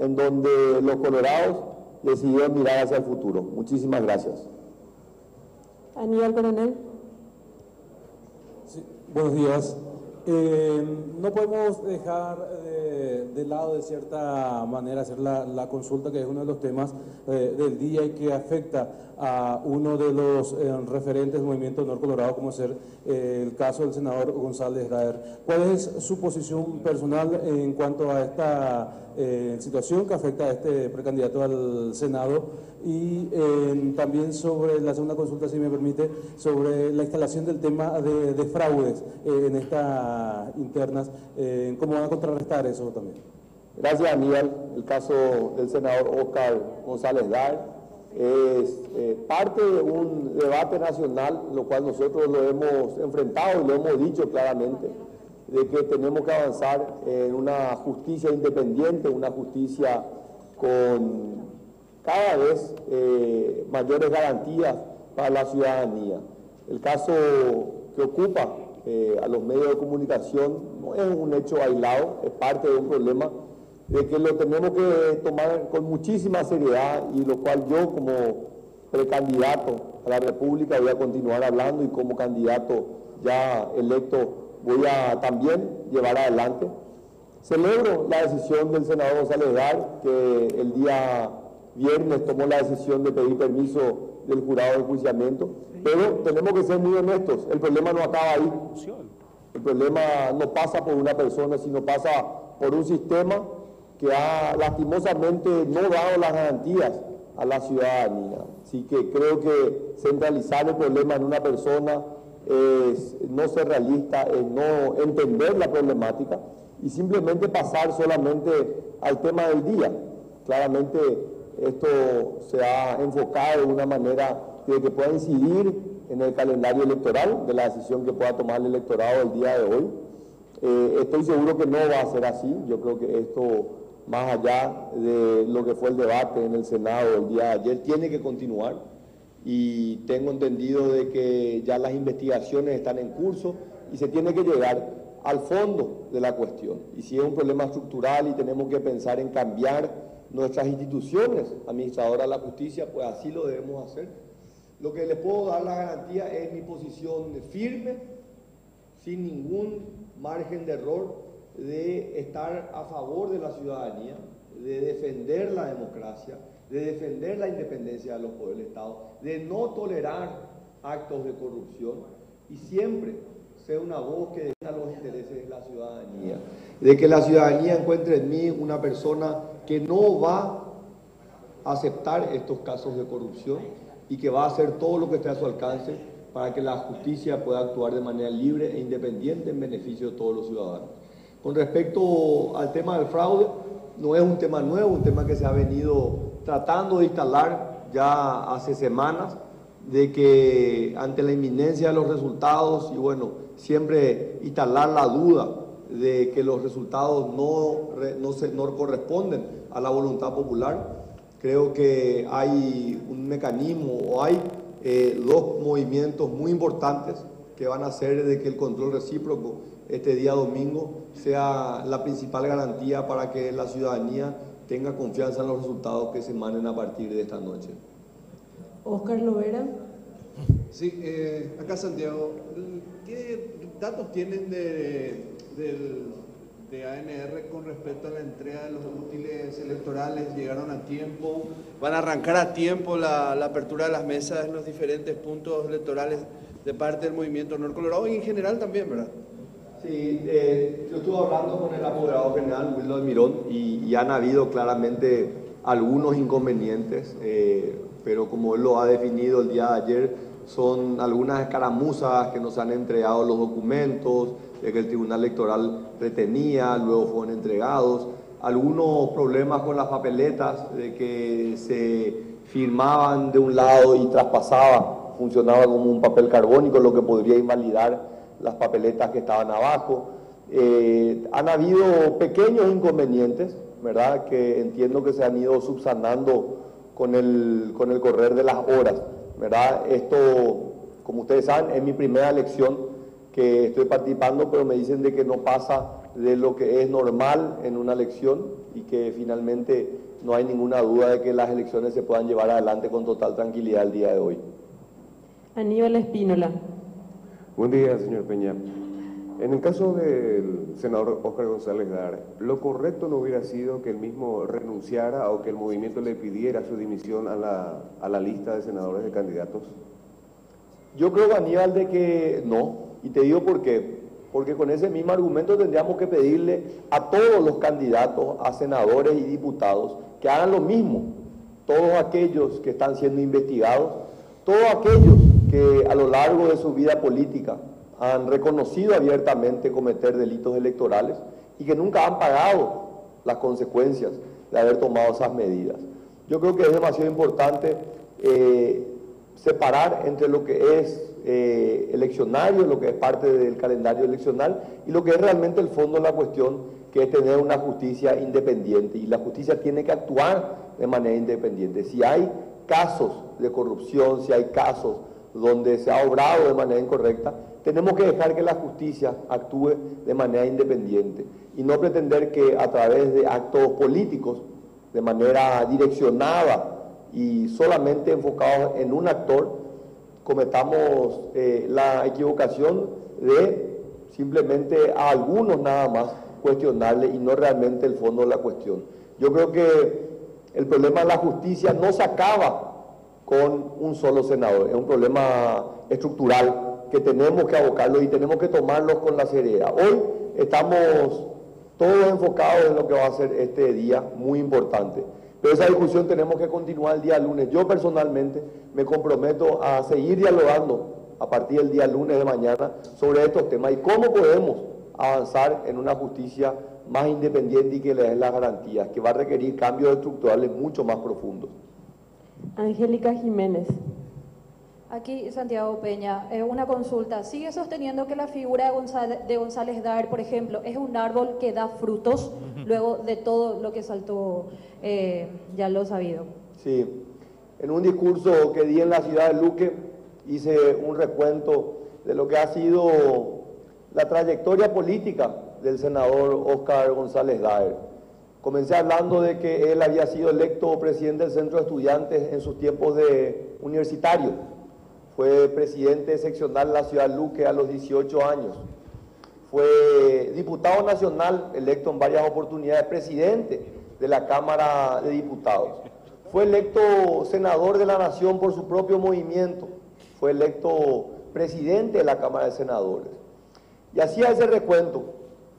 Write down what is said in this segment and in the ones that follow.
en donde los colorados decidieron mirar hacia el futuro. Muchísimas gracias. Aníbal Coronel. Sí, buenos días. No podemos dejar de lado, de cierta manera, hacer la consulta, que es uno de los temas del día y que afecta a uno de los referentes del movimiento Honor Colorado, como ser el caso del senador González Daer. ¿Cuál es su posición personal en cuanto a esta situación que afecta a este precandidato al Senado? Y también sobre la segunda consulta, si me permite, sobre la instalación del tema de fraudes en estas internas, ¿cómo van a contrarrestar eso también? Gracias, Aníbal. El caso del senador Oscar González Daer es parte de un debate nacional, lo cual nosotros lo hemos enfrentado y lo hemos dicho claramente, de que tenemos que avanzar en una justicia independiente, una justicia con cada vez mayores garantías para la ciudadanía. El caso que ocupa a los medios de comunicación no es un hecho aislado, es parte de un problema de que lo tenemos que tomar con muchísima seriedad y lo cual yo como precandidato a la República voy a continuar hablando y como candidato ya electo voy a también llevar adelante. Celebro la decisión del senador González Daer, que el día viernes tomó la decisión de pedir permiso del jurado de enjuiciamiento, pero tenemos que ser muy honestos, el problema no acaba ahí. El problema no pasa por una persona, sino pasa por un sistema que ha lastimosamente no dado las garantías a la ciudadanía. Así que creo que centralizar el problema en una persona es no ser realista, es no entender la problemática y simplemente pasar solamente al tema del día. Claramente esto se ha enfocado de una manera de que pueda incidir en el calendario electoral, de la decisión que pueda tomar el electorado el día de hoy. Estoy seguro que no va a ser así. Yo creo que esto, más allá de lo que fue el debate en el Senado el día de ayer, tiene que continuar. Y tengo entendido de que ya las investigaciones están en curso y se tiene que llegar al fondo de la cuestión. Y si es un problema estructural y tenemos que pensar en cambiar nuestras instituciones administradoras de la justicia, pues así lo debemos hacer. Lo que les puedo dar la garantía es mi posición firme, sin ningún margen de error, de estar a favor de la ciudadanía, de defender la democracia, de defender la independencia de los poderes del Estado, de no tolerar actos de corrupción y siempre ser una voz que defienda los intereses de la ciudadanía, de que la ciudadanía encuentre en mí una persona que no va a aceptar estos casos de corrupción y que va a hacer todo lo que esté a su alcance para que la justicia pueda actuar de manera libre e independiente en beneficio de todos los ciudadanos. Con respecto al tema del fraude, no es un tema nuevo, un tema que se ha venido tratando de instalar ya hace semanas, de que ante la inminencia de los resultados y bueno, siempre instalar la duda de que los resultados no corresponden a la voluntad popular. Creo que hay un mecanismo o hay dos movimientos muy importantes que van a hacer de que el control recíproco este día domingo sea la principal garantía para que la ciudadanía tenga confianza en los resultados que se emanen a partir de esta noche. Oscar Lovera. Sí, acá Santiago, ¿qué datos tienen de ANR con respecto a la entrega de los útiles electorales? ¿Llegaron a tiempo? ¿Van a arrancar a tiempo la apertura de las mesas en los diferentes puntos electorales de parte del movimiento Honor Colorado y en general también, verdad? Sí, yo estuve hablando con el apoderado general Wildo Almirón y han habido claramente algunos inconvenientes, pero como él lo ha definido el día de ayer, son algunas escaramuzas que nos han entregado los documentos, de que el Tribunal Electoral retenía, luego fueron entregados, algunos problemas con las papeletas, de que se firmaban de un lado y traspasaba, funcionaba como un papel carbónico, lo que podría invalidar las papeletas que estaban abajo. Han habido pequeños inconvenientes, ¿verdad?, que entiendo que se han ido subsanando con el correr de las horas, ¿verdad? Esto, como ustedes saben, es mi primera elección que estoy participando, pero me dicen de que no pasa de lo que es normal en una elección y que finalmente no hay ninguna duda de que las elecciones se puedan llevar adelante con total tranquilidad el día de hoy. Aníbal Espínola. Buen día, señor Peña. En el caso del senador Óscar González Dar, ¿lo correcto no hubiera sido que él mismo renunciara o que el movimiento le pidiera su dimisión a la lista de senadores de candidatos? Yo creo, Aníbal, de que no, y te digo por qué. Porque con ese mismo argumento tendríamos que pedirle a todos los candidatos, a senadores y diputados, que hagan lo mismo. Todos aquellos que están siendo investigados, todos aquellos que a lo largo de su vida política han reconocido abiertamente cometer delitos electorales y que nunca han pagado las consecuencias de haber tomado esas medidas. Yo creo que es demasiado importante separar entre lo que es eleccionario, lo que es parte del calendario eleccional y lo que es realmente el fondo de la cuestión, que es tener una justicia independiente, y la justicia tiene que actuar de manera independiente. Si hay casos de corrupción, si hay casos donde se ha obrado de manera incorrecta, tenemos que dejar que la justicia actúe de manera independiente y no pretender que a través de actos políticos, de manera direccionada y solamente enfocados en un actor, cometamos la equivocación de simplemente a algunos nada más cuestionarle y no realmente el fondo de la cuestión. Yo creo que el problema de la justicia no se acaba con un solo senador, es un problema estructural que tenemos que abocarlo y tenemos que tomarlo con la seriedad. Hoy estamos todos enfocados en lo que va a ser este día muy importante, pero esa discusión tenemos que continuar el día lunes. Yo personalmente me comprometo a seguir dialogando a partir del día lunes de mañana sobre estos temas y cómo podemos avanzar en una justicia más independiente y que le dé las garantías, que va a requerir cambios estructurales mucho más profundos. Angélica Jiménez. Aquí, Santiago Peña, una consulta. ¿Sigue sosteniendo que la figura de González Dar, por ejemplo, es un árbol que da frutos luego de todo lo que saltó, ya lo sabido? Sí. En un discurso que di en la ciudad de Luque, hice un recuento de lo que ha sido la trayectoria política del senador Óscar González Daer. Comencé hablando de que él había sido electo presidente del Centro de Estudiantes en sus tiempos de universitario. Fue presidente seccional de la ciudad de Luque a los 18 años. Fue diputado nacional electo en varias oportunidades, presidente de la Cámara de Diputados. Fue electo senador de la Nación por su propio movimiento. Fue electo presidente de la Cámara de Senadores. Y hacía ese recuento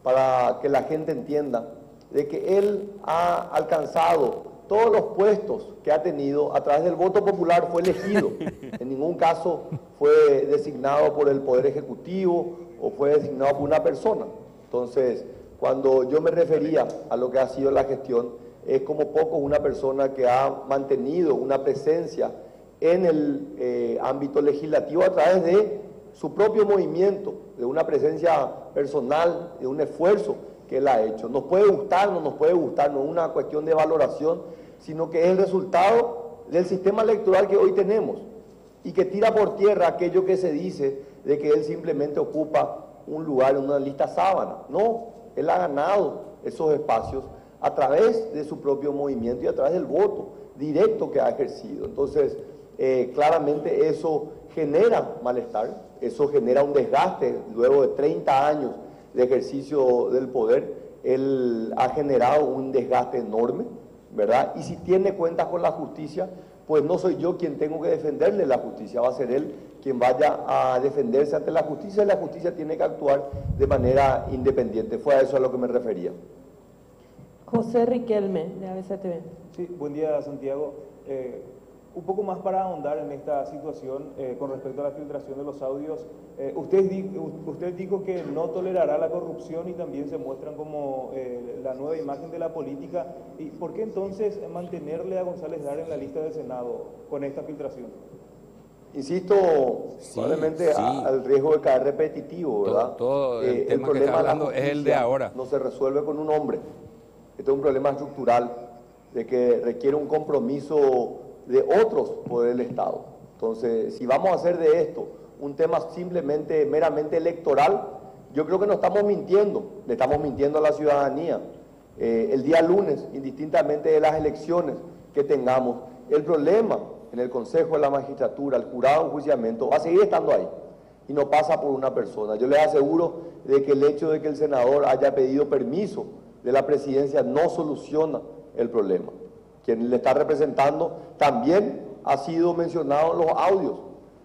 para que la gente entienda de que él ha alcanzado todos los puestos que ha tenido a través del voto popular, fue elegido. En ningún caso fue designado por el Poder Ejecutivo o fue designado por una persona. Entonces, cuando yo me refería a lo que ha sido la gestión, es como poco una persona que ha mantenido una presencia en el ámbito legislativo a través de su propio movimiento, de una presencia personal, de un esfuerzo que él ha hecho. Nos puede gustar, no nos puede gustar, no es una cuestión de valoración, sino que es el resultado del sistema electoral que hoy tenemos y que tira por tierra aquello que se dice de que él simplemente ocupa un lugar en una lista sábana. No, él ha ganado esos espacios a través de su propio movimiento y a través del voto directo que ha ejercido. Entonces, claramente eso genera malestar, eso genera un desgaste. Luego de 30 años de ejercicio del poder, él ha generado un desgaste enorme, ¿verdad? Y si tiene cuentas con la justicia, pues no soy yo quien tengo que defenderle la justicia, va a ser él quien vaya a defenderse ante la justicia, y la justicia tiene que actuar de manera independiente. Fue a eso a lo que me refería. José Riquelme, de ABCTV. Sí, buen día, Santiago. Un poco más para ahondar en esta situación con respecto a la filtración de los audios. Usted dijo que no tolerará la corrupción y también se muestran como la nueva imagen de la política. ¿Y por qué entonces mantenerle a González Dar en la lista del Senado con esta filtración? Insisto, probablemente al riesgo de caer repetitivo, ¿verdad? Todo el tema que está hablando es el de ahora. No se resuelve con un hombre. Este es un problema estructural de que requiere un compromiso de otros poderes del Estado. Entonces, si vamos a hacer de esto un tema simplemente meramente electoral, Yo creo que no estamos mintiendo, le estamos mintiendo a la ciudadanía. El día lunes, indistintamente de las elecciones que tengamos, el problema en el Consejo de la Magistratura, el jurado de enjuiciamiento, va a seguir estando ahí y no pasa por una persona. Yo les aseguro de que el hecho de que el senador haya pedido permiso de la presidencia no soluciona el problema. Quien le está representando también ha sido mencionado en los audios.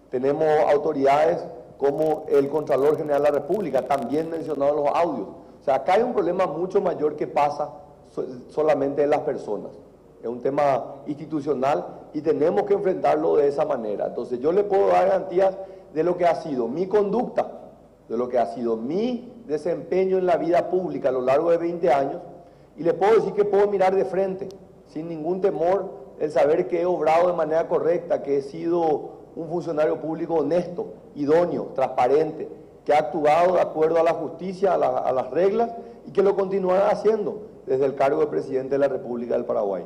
Tenemos autoridades como el Contralor General de la República, también mencionado en los audios. O sea, acá hay un problema mucho mayor que pasa solamente de las personas. Es un tema institucional y tenemos que enfrentarlo de esa manera. Entonces yo le puedo dar garantías de lo que ha sido mi conducta, de lo que ha sido mi desempeño en la vida pública a lo largo de 20 años, y le puedo decir que puedo mirar de frente, sin ningún temor, el saber que he obrado de manera correcta, que he sido un funcionario público honesto, idóneo, transparente, que ha actuado de acuerdo a la justicia, a las reglas, y que lo continuará haciendo desde el cargo de presidente de la República del Paraguay.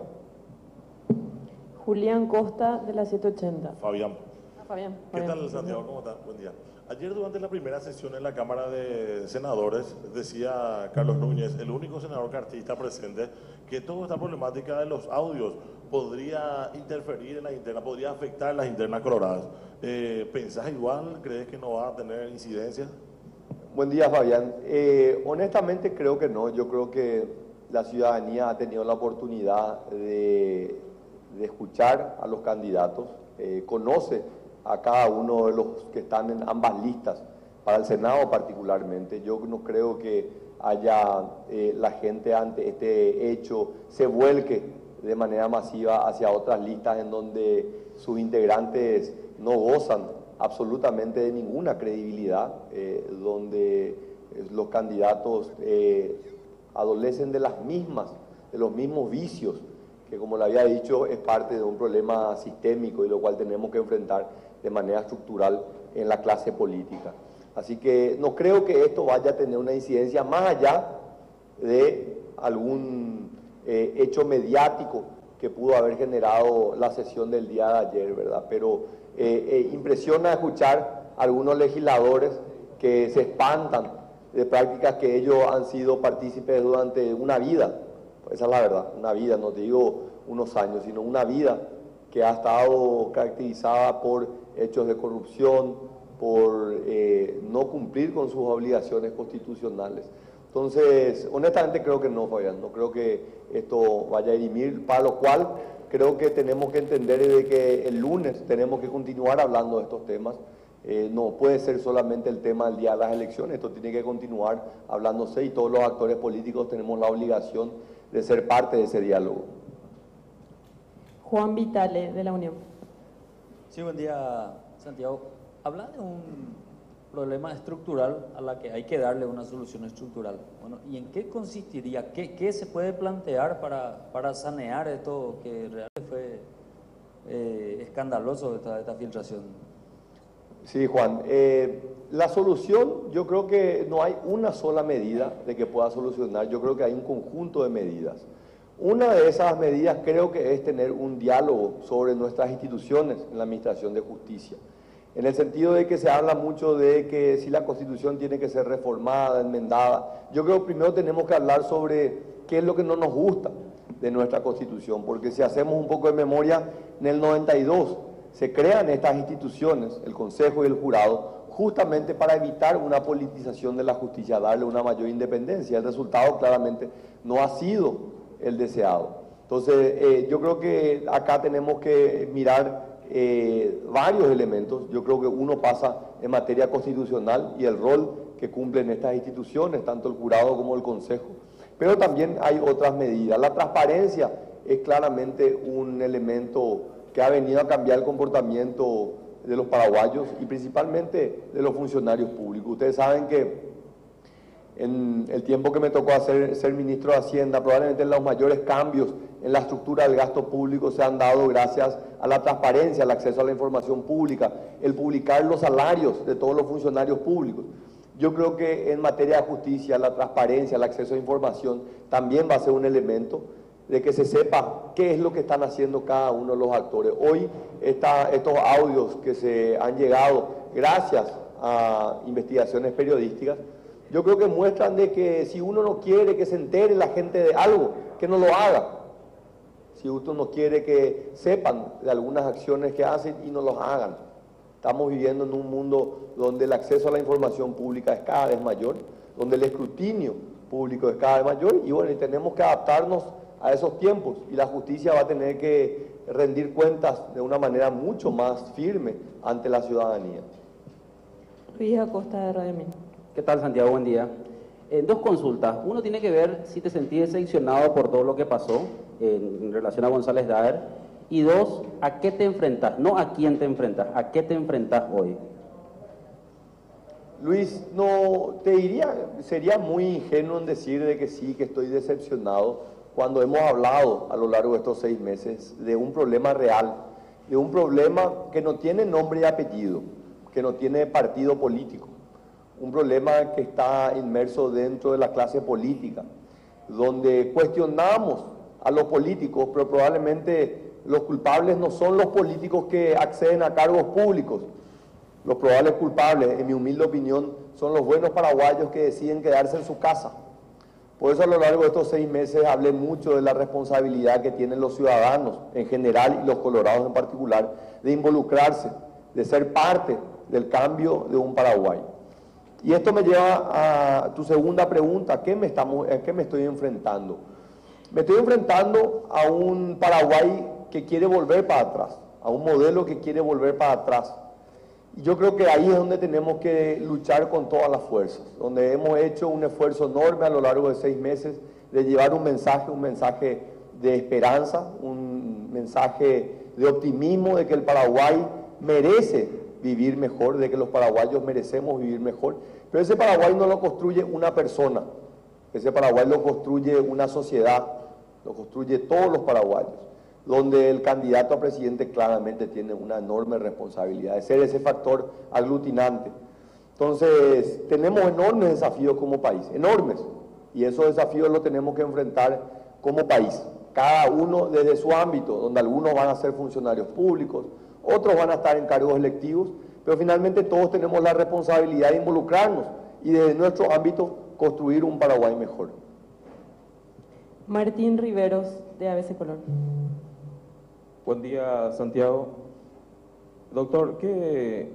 Julián Costa, de la 780. Fabián. Fabián. ¿Qué tal, Santiago? ¿Cómo está? Buen día. Ayer, durante la primera sesión en la Cámara de Senadores, decía Carlos Núñez, el único senador cartista presente, que toda esta problemática de los audios podría interferir en la interna, podría afectar las internas coloradas. ¿Pensás igual? ¿Crees que no va a tener incidencia? Buen día, Fabián. Honestamente creo que no. Yo creo que la ciudadanía ha tenido la oportunidad de escuchar a los candidatos, conoce a cada uno de los que están en ambas listas, para el Senado particularmente. Yo no creo que haya la gente ante este hecho se vuelque de manera masiva hacia otras listas en donde sus integrantes no gozan absolutamente de ninguna credibilidad, donde los candidatos adolecen de los mismos vicios, que como le había dicho es parte de un problema sistémico y lo cual tenemos que enfrentar de manera estructural en la clase política. Así que no creo que esto vaya a tener una incidencia más allá de algún hecho mediático que pudo haber generado la sesión del día de ayer, ¿verdad? Pero impresiona escuchar a algunos legisladores que se espantan de prácticas que ellos han sido partícipes durante una vida. Esa es la verdad, una vida, no te digo unos años, sino una vida que ha estado caracterizada por hechos de corrupción, por no cumplir con sus obligaciones constitucionales. Entonces, honestamente creo que no, Fabián, no creo que esto vaya a dirimir, para lo cual creo que tenemos que entender de que el lunes tenemos que continuar hablando de estos temas. No puede ser solamente el tema del día de las elecciones, esto tiene que continuar hablándose y todos los actores políticos tenemos la obligación de ser parte de ese diálogo. Juan Vitale, de la Unión. Sí, buen día, Santiago. Habla de un problema estructural a la que hay que darle una solución estructural. Bueno, ¿y en qué consistiría? ¿Qué se puede plantear para sanear esto que realmente fue escandaloso, esta filtración? Sí, Juan. La solución, yo creo que no hay una sola medida de que pueda solucionar, yo creo que hay un conjunto de medidas. Una de esas medidas creo que es tener un diálogo sobre nuestras instituciones en la Administración de Justicia, en el sentido de que se habla mucho de que si la Constitución tiene que ser reformada, enmendada. Yo creo que primero tenemos que hablar sobre qué es lo que no nos gusta de nuestra Constitución, porque si hacemos un poco de memoria, en el 92 se crean estas instituciones, el Consejo y el Jurado, justamente para evitar una politización de la justicia, darle una mayor independencia. El resultado claramente no ha sido el deseado. Entonces, yo creo que acá tenemos que mirar varios elementos. Yo creo que uno pasa en materia constitucional y el rol que cumplen estas instituciones, tanto el jurado como el consejo. Pero también hay otras medidas. La transparencia es claramente un elemento que ha venido a cambiar el comportamiento de los paraguayos y principalmente de los funcionarios públicos. Ustedes saben que en el tiempo que me tocó ser ministro de Hacienda, probablemente los mayores cambios en la estructura del gasto público se han dado gracias a la transparencia, al acceso a la información pública, el publicar los salarios de todos los funcionarios públicos. Yo creo que en materia de justicia, la transparencia, el acceso a información también va a ser un elemento de que se sepa qué es lo que están haciendo cada uno de los actores. Hoy estos audios que se han llegado gracias a investigaciones periodísticas yo creo que muestran de que si uno no quiere que se entere la gente de algo, que no lo haga. Si uno no quiere que sepan de algunas acciones que hacen y no los hagan. Estamos viviendo en un mundo donde el acceso a la información pública es cada vez mayor, donde el escrutinio público es cada vez mayor y bueno, y tenemos que adaptarnos a esos tiempos y la justicia va a tener que rendir cuentas de una manera mucho más firme ante la ciudadanía. Luis Acosta de Radio 1000. ¿Qué tal, Santiago? Buen día. Dos consultas. Uno tiene que ver si te sentís decepcionado por todo lo que pasó en relación a González Daer. Y dos, ¿a qué te enfrentas? No a quién te enfrentas, ¿a qué te enfrentas hoy? Luis, no te diría, sería muy ingenuo en decir de que sí, que estoy decepcionado cuando hemos hablado a lo largo de estos 6 meses de un problema real, de un problema que no tiene nombre y apellido, que no tiene partido político, un problema que está inmerso dentro de la clase política, donde cuestionamos a los políticos, pero probablemente los culpables no son los políticos que acceden a cargos públicos. Los probables culpables, en mi humilde opinión, son los buenos paraguayos que deciden quedarse en su casa. Por eso a lo largo de estos 6 meses hablé mucho de la responsabilidad que tienen los ciudadanos en general y los colorados en particular, de involucrarse, de ser parte del cambio de un Paraguay. Y esto me lleva a tu segunda pregunta, ¿a qué me estoy enfrentando? Me estoy enfrentando a un Paraguay que quiere volver para atrás, a un modelo que quiere volver para atrás. Y yo creo que ahí es donde tenemos que luchar con todas las fuerzas, donde hemos hecho un esfuerzo enorme a lo largo de 6 meses de llevar un mensaje de esperanza, un mensaje de optimismo de que el Paraguay merece vivir mejor, de que los paraguayos merecemos vivir mejor. Pero ese Paraguay no lo construye una persona, ese Paraguay lo construye una sociedad, lo construye todos los paraguayos, donde el candidato a presidente claramente tiene una enorme responsabilidad de ser ese factor aglutinante. Entonces, tenemos enormes desafíos como país, enormes, y esos desafíos los tenemos que enfrentar como país, cada uno desde su ámbito, donde algunos van a ser funcionarios públicos, otros van a estar en cargos electivos, pero finalmente todos tenemos la responsabilidad de involucrarnos y desde nuestro ámbito construir un Paraguay mejor. Martín Riveros, de ABC Color. Buen día, Santiago. Doctor, ¿qué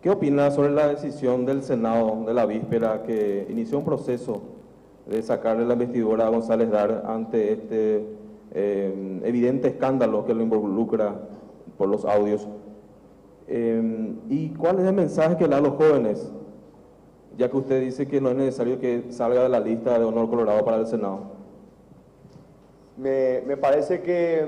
opina sobre la decisión del Senado de la víspera que inició un proceso de sacarle la investidura a González Daer ante este evidente escándalo que lo involucra por los audios? ¿Y cuál es el mensaje que le da a los jóvenes, ya que usted dice que no es necesario que salga de la lista de honor colorado para el Senado? Me parece que,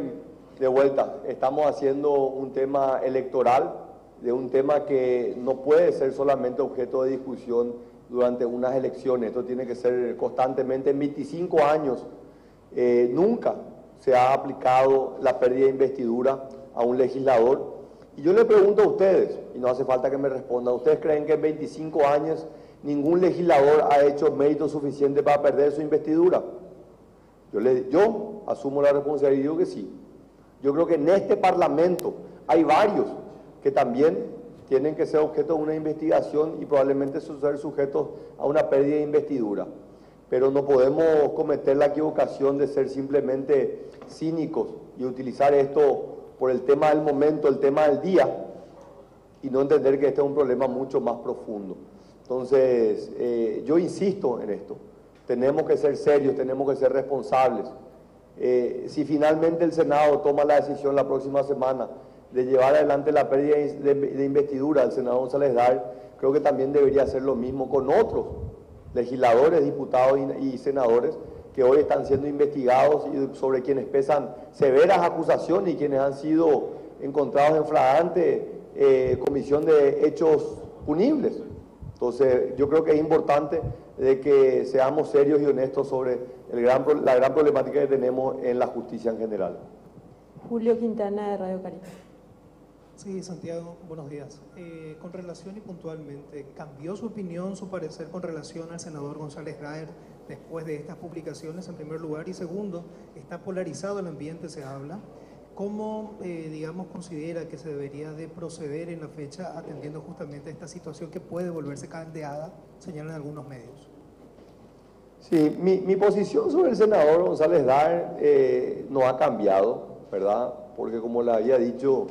de vuelta, estamos haciendo un tema electoral, de un tema que no puede ser solamente objeto de discusión durante unas elecciones. Esto tiene que ser constantemente. En 25 años nunca se ha aplicado la pérdida de investidura a un legislador. Y yo le pregunto a ustedes, y no hace falta que me respondan, ¿ustedes creen que en 25 años ningún legislador ha hecho mérito suficiente para perder su investidura? Yo asumo la responsabilidad y digo que sí. Yo creo que en este Parlamento hay varios que también tienen que ser objeto de una investigación y probablemente ser sujetos a una pérdida de investidura. Pero no podemos cometer la equivocación de ser simplemente cínicos y utilizar esto por el tema del momento, el tema del día, y no entender que este es un problema mucho más profundo. Entonces, yo insisto en esto. Tenemos que ser serios, tenemos que ser responsables. Si finalmente el Senado toma la decisión la próxima semana de llevar adelante la pérdida de investidura del senador González Daer, creo que también debería hacer lo mismo con otros legisladores, diputados y senadores que hoy están siendo investigados y sobre quienes pesan severas acusaciones y quienes han sido encontrados en flagrante comisión de hechos punibles. Entonces, yo creo que es importante de que seamos serios y honestos sobre la gran problemática que tenemos en la justicia en general. Julio Quintana, de Radio Caribe. Sí, Santiago, buenos días. Con relación y puntualmente, ¿cambió su opinión, su parecer con relación al senador González Daer después de estas publicaciones, en primer lugar? Y segundo, está polarizado el ambiente, se habla. ¿Cómo, digamos, considera que se debería de proceder en la fecha atendiendo justamente a esta situación que puede volverse caldeada, señalan algunos medios? Sí, mi posición sobre el senador González Dar no ha cambiado, ¿verdad? Porque como le había dicho,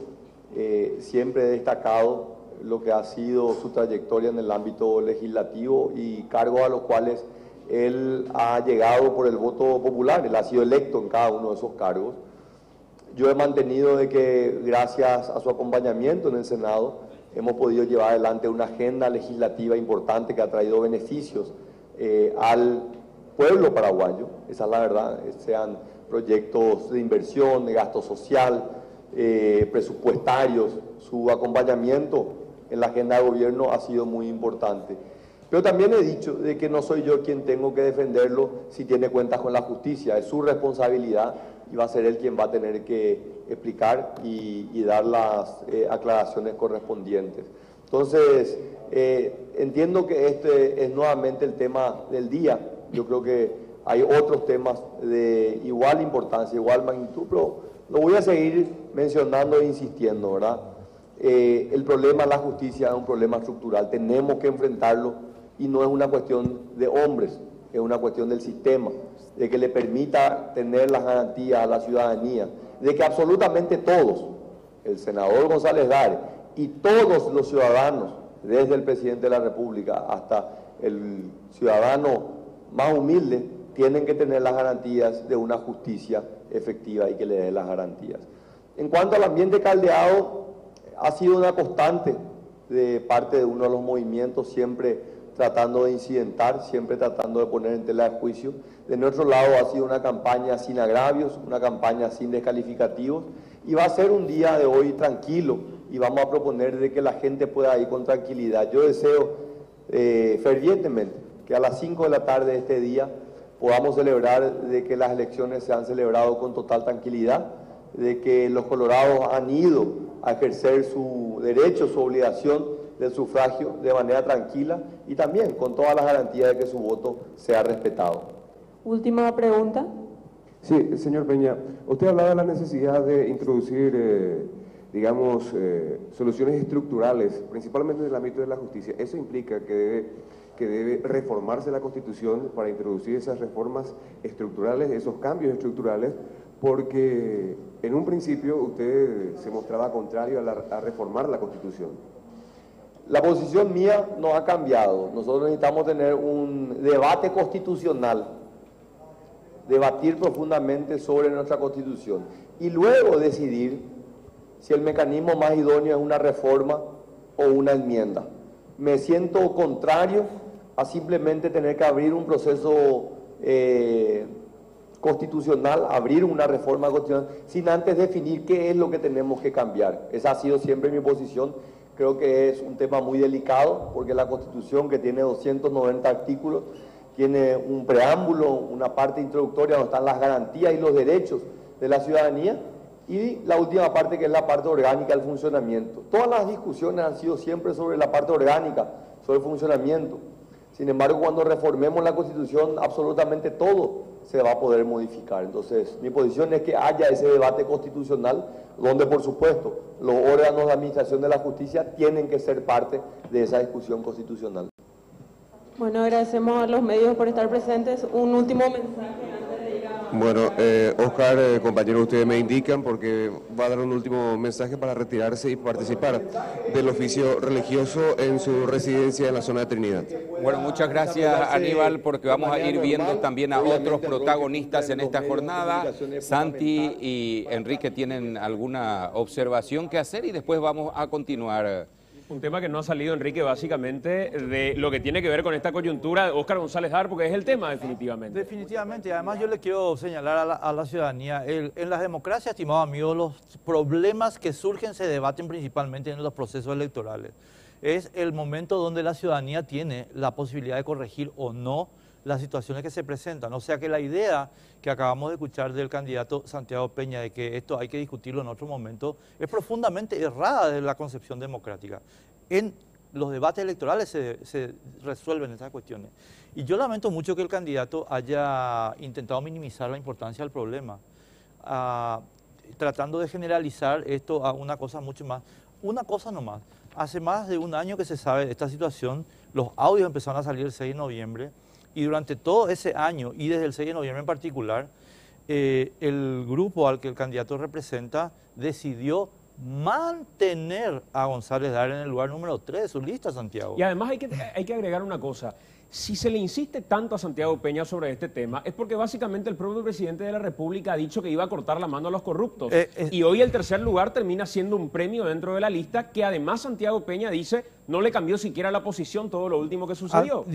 siempre he destacado lo que ha sido su trayectoria en el ámbito legislativo y cargos a los cuales él ha llegado por el voto popular, él ha sido electo en cada uno de esos cargos. Yo he mantenido de que gracias a su acompañamiento en el Senado hemos podido llevar adelante una agenda legislativa importante que ha traído beneficios al pueblo paraguayo, esa es la verdad, sean proyectos de inversión, de gasto social, presupuestarios, su acompañamiento en la agenda de gobierno ha sido muy importante. Pero también he dicho de que no soy yo quien tengo que defenderlo si tiene cuentas con la justicia, es su responsabilidad y va a ser él quien va a tener que explicar y dar las aclaraciones correspondientes. Entonces, entiendo que este es nuevamente el tema del día. Yo creo que hay otros temas de igual importancia, igual magnitud, pero lo voy a seguir mencionando e insistiendo, ¿verdad? El problema de la justicia es un problema estructural, tenemos que enfrentarlo y no es una cuestión de hombres, es una cuestión del sistema, de que le permita tener las garantías a la ciudadanía, de que absolutamente todos, el senador González Dar y todos los ciudadanos, desde el presidente de la República hasta el ciudadano más humilde, tienen que tener las garantías de una justicia efectiva y que le dé las garantías. En cuanto al ambiente caldeado, ha sido una constante de parte de uno de los movimientos, siempre tratando de incidentar, siempre tratando de poner en tela de juicio. De nuestro lado ha sido una campaña sin agravios, una campaña sin descalificativos, y va a ser un día de hoy tranquilo, y vamos a proponer de que la gente pueda ir con tranquilidad. Yo deseo fervientemente que a las 5 de la tarde de este día podamos celebrar de que las elecciones se han celebrado con total tranquilidad, de que los colorados han ido a ejercer su derecho, su obligación del sufragio de manera tranquila y también con todas las garantías de que su voto sea respetado. Última pregunta. Sí, señor Peña, usted hablaba de la necesidad de introducir, digamos, soluciones estructurales, principalmente en el ámbito de la justicia. Eso implica que debe reformarse la Constitución para introducir esas reformas estructurales, esos cambios estructurales, porque en un principio usted se mostraba contrario a reformar la Constitución. La posición mía no ha cambiado. Nosotros necesitamos tener un debate constitucional, debatir profundamente sobre nuestra Constitución y luego decidir si el mecanismo más idóneo es una reforma o una enmienda. Me siento contrario a simplemente tener que abrir un proceso constitucional, abrir una reforma constitucional, sin antes definir qué es lo que tenemos que cambiar. Esa ha sido siempre mi posición. Creo que es un tema muy delicado, porque la Constitución, que tiene 290 artículos, tiene un preámbulo, una parte introductoria donde están las garantías y los derechos de la ciudadanía, y la última parte, que es la parte orgánica del funcionamiento. Todas las discusiones han sido siempre sobre la parte orgánica, sobre el funcionamiento. Sin embargo, cuando reformemos la Constitución, absolutamente todo se va a poder modificar. Entonces, mi posición es que haya ese debate constitucional, donde, por supuesto, los órganos de administración de la justicia tienen que ser parte de esa discusión constitucional. Bueno, agradecemos a los medios por estar presentes. Un último mensaje antes de ir a... Bueno, Oscar, compañeros, ustedes me indican porque va a dar un último mensaje para retirarse y participar del oficio religioso en su residencia en la zona de Trinidad. Bueno, muchas gracias, Aníbal, porque vamos a ir viendo también a otros protagonistas en esta jornada. Santi y Enrique tienen alguna observación que hacer y después vamos a continuar. Un tema que no ha salido, Enrique, básicamente de lo que tiene que ver con esta coyuntura de Óscar González Dar, porque es el tema definitivamente. Definitivamente, además yo le quiero señalar a la ciudadanía, en las democracias, estimados amigos, los problemas que surgen se debaten principalmente en los procesos electorales. Es el momento donde la ciudadanía tiene la posibilidad de corregir o no las situaciones que se presentan. O sea que la idea que acabamos de escuchar del candidato Santiago Peña de que esto hay que discutirlo en otro momento es profundamente errada de la concepción democrática. En los debates electorales se resuelven estas cuestiones. Y yo lamento mucho que el candidato haya intentado minimizar la importancia del problema. tratando de generalizar esto a una cosa mucho más. Una cosa nomás, hace más de un año que se sabe de esta situación, los audios empezaron a salir el 6 de noviembre y durante todo ese año y desde el 6 de noviembre en particular, el grupo al que el candidato representa decidió mantener a González Daer en el lugar número 3 de su lista, Santiago. Y además hay que agregar una cosa. Si se le insiste tanto a Santiago Peña sobre este tema, es porque básicamente el propio presidente de la República ha dicho que iba a cortar la mano a los corruptos. Y hoy el tercer lugar termina siendo un premio dentro de la lista que además Santiago Peña dice no le cambió siquiera la posición todo lo último que sucedió.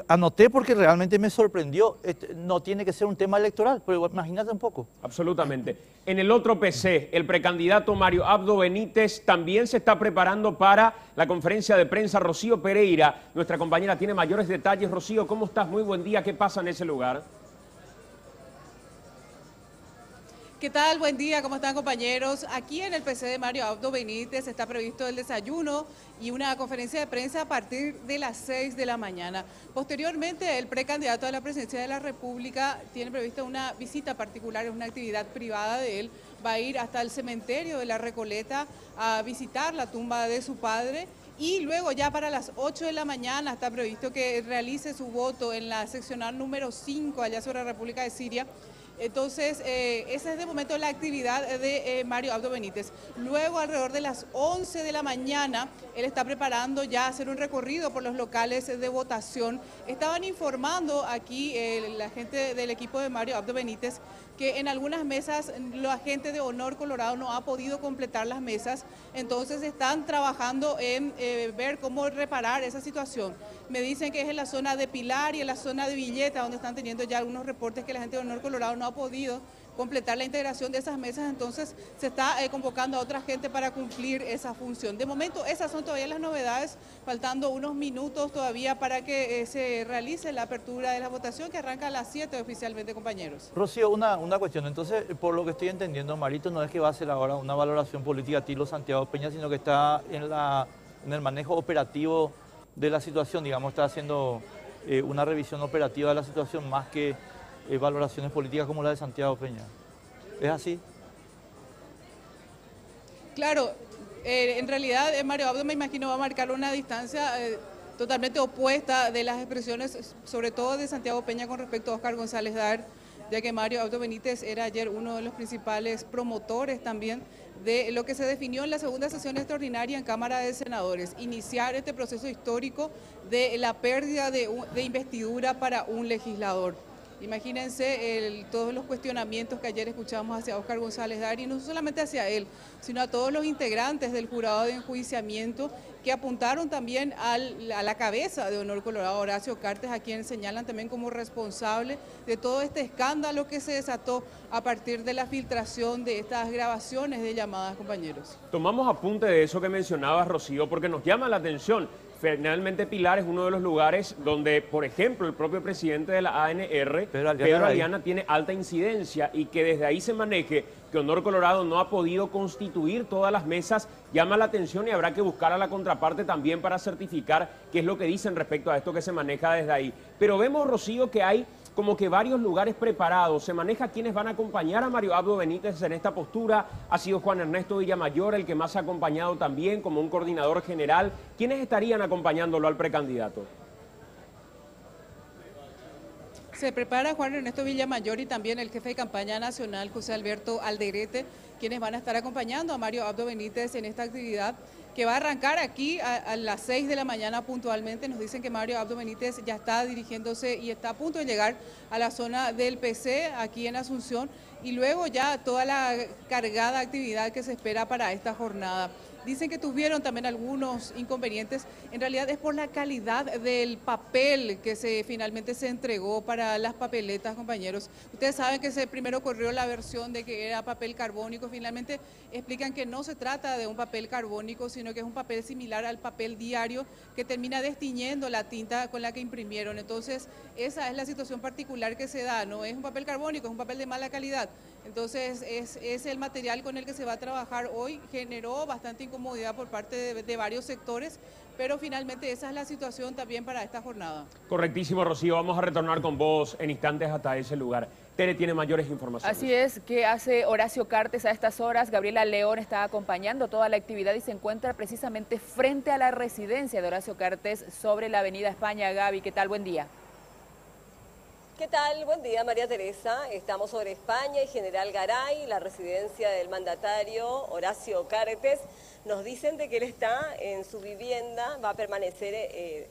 Anoté porque realmente me sorprendió. No tiene que ser un tema electoral, pero imagínate un poco. Absolutamente. En el otro PC, el precandidato Mario Abdo Benítez también se está preparando para la conferencia de prensa. Rocío Pereira, nuestra compañera, tiene mayores detalles. Rocío, ¿cómo estás? Muy buen día. ¿Qué pasa en ese lugar? ¿Qué tal? Buen día, ¿cómo están, compañeros? Aquí en el PC de Mario Abdo Benítez está previsto el desayuno y una conferencia de prensa a partir de las 6 de la mañana. Posteriormente, el precandidato a la presidencia de la República tiene prevista una visita particular, es una actividad privada de él. Va a ir hasta el cementerio de La Recoleta a visitar la tumba de su padre. Y luego ya para las 8 de la mañana está previsto que realice su voto en la seccional número 5 allá sobre la República de Siria. Entonces, esa es de momento la actividad de Mario Abdo Benítez. Luego, alrededor de las 11 de la mañana, él está preparando ya hacer un recorrido por los locales de votación. Estaban informando aquí la gente del equipo de Mario Abdo Benítez que en algunas mesas la gente de Honor Colorado no ha podido completar las mesas, entonces están trabajando en ver cómo reparar esa situación. Me dicen que es en la zona de Pilar y en la zona de Villeta, donde están teniendo ya algunos reportes que la gente de Honor Colorado no ha podido completar la integración de esas mesas, entonces se está convocando a otra gente para cumplir esa función. De momento, esas son todavía las novedades, faltando unos minutos todavía para que se realice la apertura de la votación, que arranca a las 7 oficialmente, compañeros. Rocío, una cuestión. Entonces, por lo que estoy entendiendo, Marito, no es que va a hacer ahora una valoración política a Tilo Santiago Peña, sino que está en el manejo operativo de la situación, digamos, está haciendo una revisión operativa de la situación más que valoraciones políticas como la de Santiago Peña. ¿Es así? Claro, en realidad Mario Abdo, me imagino, va a marcar una distancia totalmente opuesta de las expresiones, sobre todo de Santiago Peña con respecto a Óscar González Daer, ya que Mario Abdo Benítez era ayer uno de los principales promotores también de lo que se definió en la segunda sesión extraordinaria en Cámara de Senadores, iniciar este proceso histórico de la pérdida de investidura para un legislador. Imagínense todos los cuestionamientos que ayer escuchamos hacia Óscar González Daer, y no solamente hacia él, sino a todos los integrantes del jurado de enjuiciamiento que apuntaron también a la cabeza de Honor Colorado, Horacio Cartes, a quien señalan también como responsable de todo este escándalo que se desató a partir de la filtración de estas grabaciones de llamadas, compañeros. Tomamos apunte de eso que mencionabas, Rocío, porque nos llama la atención. Finalmente Pilar es uno de los lugares donde, por ejemplo, el propio presidente de la ANR, Pedro Aliana, tiene alta incidencia, y que desde ahí se maneje que Honor Colorado no ha podido constituir todas las mesas, llama la atención, y habrá que buscar a la contraparte también para certificar qué es lo que dicen respecto a esto que se maneja desde ahí. Pero vemos, Rocío, que hay como que varios lugares preparados. Se maneja quienes van a acompañar a Mario Abdo Benítez en esta postura. Ha sido Juan Ernesto Villamayor el que más ha acompañado también como un coordinador general. ¿Quiénes estarían acompañándolo al precandidato? Se prepara Juan Ernesto Villamayor y también el jefe de campaña nacional, José Alberto Alderete, quienes van a estar acompañando a Mario Abdo Benítez en esta actividad que va a arrancar aquí a las 6 de la mañana puntualmente. Nos dicen que Mario Abdo Benítez ya está dirigiéndose y está a punto de llegar a la zona del PC aquí en Asunción, y luego ya toda la cargada actividad que se espera para esta jornada. Dicen que tuvieron también algunos inconvenientes, en realidad es por la calidad del papel que finalmente se entregó para las papeletas, compañeros. Ustedes saben que primero corrió la versión de que era papel carbónico, finalmente explican que no se trata de un papel carbónico, sino que es un papel similar al papel diario que termina destiñendo la tinta con la que imprimieron. Entonces, esa es la situación particular que se da, no es un papel carbónico, es un papel de mala calidad. Entonces, es el material con el que se va a trabajar hoy. Generó bastante incomodidad por parte de varios sectores, pero finalmente esa es la situación también para esta jornada. Correctísimo, Rocío. Vamos a retornar con vos en instantes hasta ese lugar. Tere tiene mayores informaciones. Así es, ¿qué hace Horacio Cartes a estas horas? Gabriela León está acompañando toda la actividad y se encuentra precisamente frente a la residencia de Horacio Cartes sobre la avenida España. Gaby, ¿qué tal? Buen día. ¿Qué tal? Buen día, María Teresa. Estamos sobre España y General Garay, la residencia del mandatario Horacio Cartes. Nos dicen de que él está en su vivienda, va a permanecer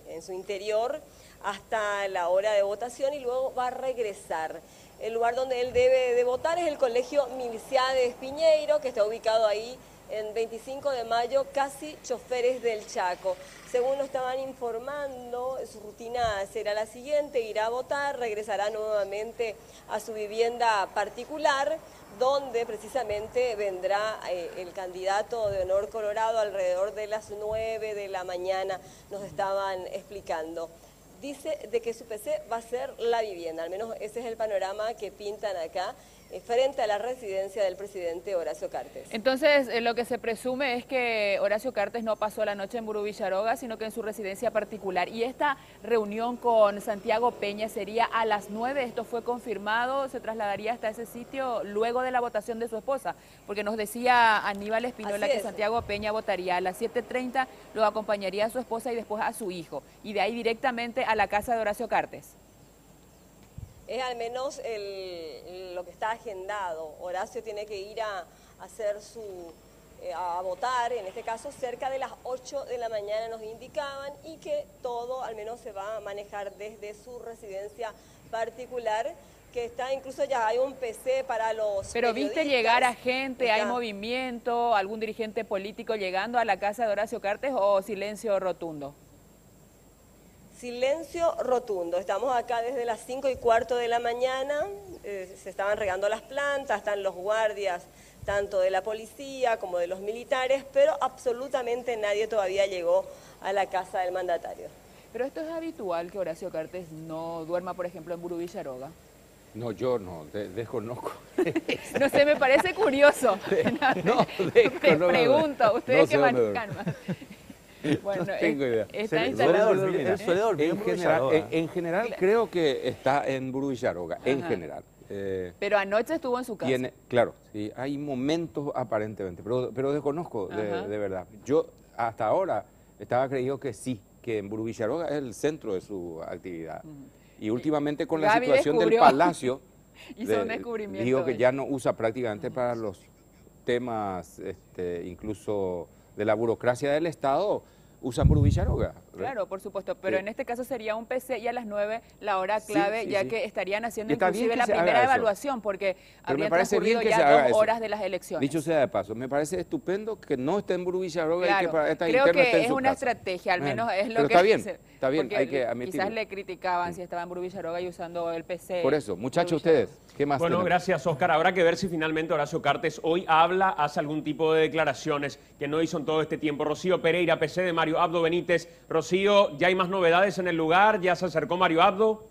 en su interior hasta la hora de votación y luego va a regresar. El lugar donde él debe de votar es el Colegio Miliciades Piñeiro, que está ubicado ahí en 25 de mayo, casi Choferes del Chaco. Según lo estaban informando, su rutina será la siguiente: irá a votar, regresará nuevamente a su vivienda particular, donde precisamente vendrá el candidato de Honor Colorado alrededor de las 9 de la mañana, nos estaban explicando. Dice de que su PC va a ser la vivienda, al menos ese es el panorama que pintan acá, frente a la residencia del presidente Horacio Cartes. Entonces, lo que se presume es que Horacio Cartes no pasó la noche en Burú Villaroga, sino que en su residencia particular. Y esta reunión con Santiago Peña sería a las 9, esto fue confirmado, se trasladaría hasta ese sitio luego de la votación de su esposa, porque nos decía Aníbal Espinola que Santiago Peña votaría a las 7:30, luego acompañaría a su esposa y después a su hijo, y de ahí directamente a la casa de Horacio Cartes. Es al menos lo que está agendado. Horacio tiene que ir a hacer a votar, en este caso cerca de las 8 de la mañana nos indicaban, y que todo al menos se va a manejar desde su residencia particular, que está, incluso ya hay un PC para los Pero periodistas. ¿viste llegar a gente, hay movimiento, algún dirigente político llegando a la casa de Horacio Cartes o silencio rotundo? Silencio rotundo. Estamos acá desde las 5:15 de la mañana, se estaban regando las plantas, están los guardias tanto de la policía como de los militares, pero absolutamente nadie todavía llegó a la casa del mandatario. Pero esto es habitual que Horacio Cartes no duerma, por ejemplo, en Burú Villaroga. No, yo no, desconozco. No sé, me parece curioso. Te pregunto, ustedes que manejan más. Bueno, no tengo idea. Está En general creo que está en Burú Villaroga, en general. Pero anoche estuvo en su casa. Claro, sí, hay momentos aparentemente, pero desconozco de verdad. Yo hasta ahora estaba creído que sí, que en Burú Villaroga es el centro de su actividad. Y últimamente con la situación del Palacio, digo que ya no usa prácticamente para los temas incluso de la burocracia del Estado, usan Burú Villaroga. Claro, por supuesto, pero en este caso sería un PC y a las 9 la hora clave, ya que estarían haciendo inclusive la primera evaluación, porque habrían transcurrido ya 2 horas de las elecciones. Dicho sea de paso, me parece estupendo que no esté en Burú Villaroga y que para esta creo interna que esté en es su una casa. estrategia, al menos es lo pero que está bien, hay que admitirlo. Quizás le criticaban si estaba en Burú Villaroga y usando el PC. Por eso, muchachos, ustedes, ¿qué más Bueno, tenemos? gracias, Oscar. Habrá que ver si finalmente Horacio Cartes hoy hace algún tipo de declaraciones que no hizo en todo este tiempo. Rocío Pereira, PC de Mario Abdo Benítez. Rocío, ¿ya hay más novedades en el lugar? ¿Ya se acercó Mario Abdo?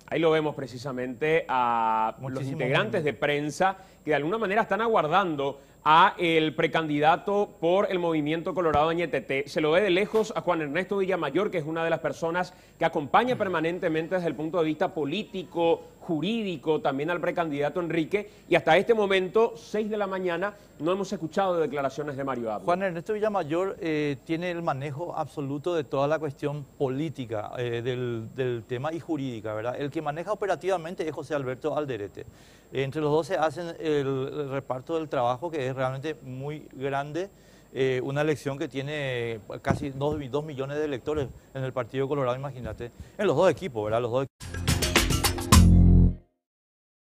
Ahí lo vemos precisamente a los integrantes de prensa que de alguna manera están aguardando a el precandidato por el Movimiento Colorado Añetete. Se lo ve de lejos a Juan Ernesto Villamayor, que es una de las personas que acompaña permanentemente desde el punto de vista político, jurídico, también al precandidato Enrique, y hasta este momento, 6 de la mañana, no hemos escuchado declaraciones de Mario Abdo. Juan Ernesto Villamayor tiene el manejo absoluto de toda la cuestión política del tema y jurídica, ¿verdad? El que maneja operativamente es José Alberto Alderete. Entre los dos se hacen el reparto del trabajo, que es realmente muy grande. Una elección que tiene casi 2 millones de electores en el Partido Colorado, imagínate, en los dos equipos, ¿verdad? Los dos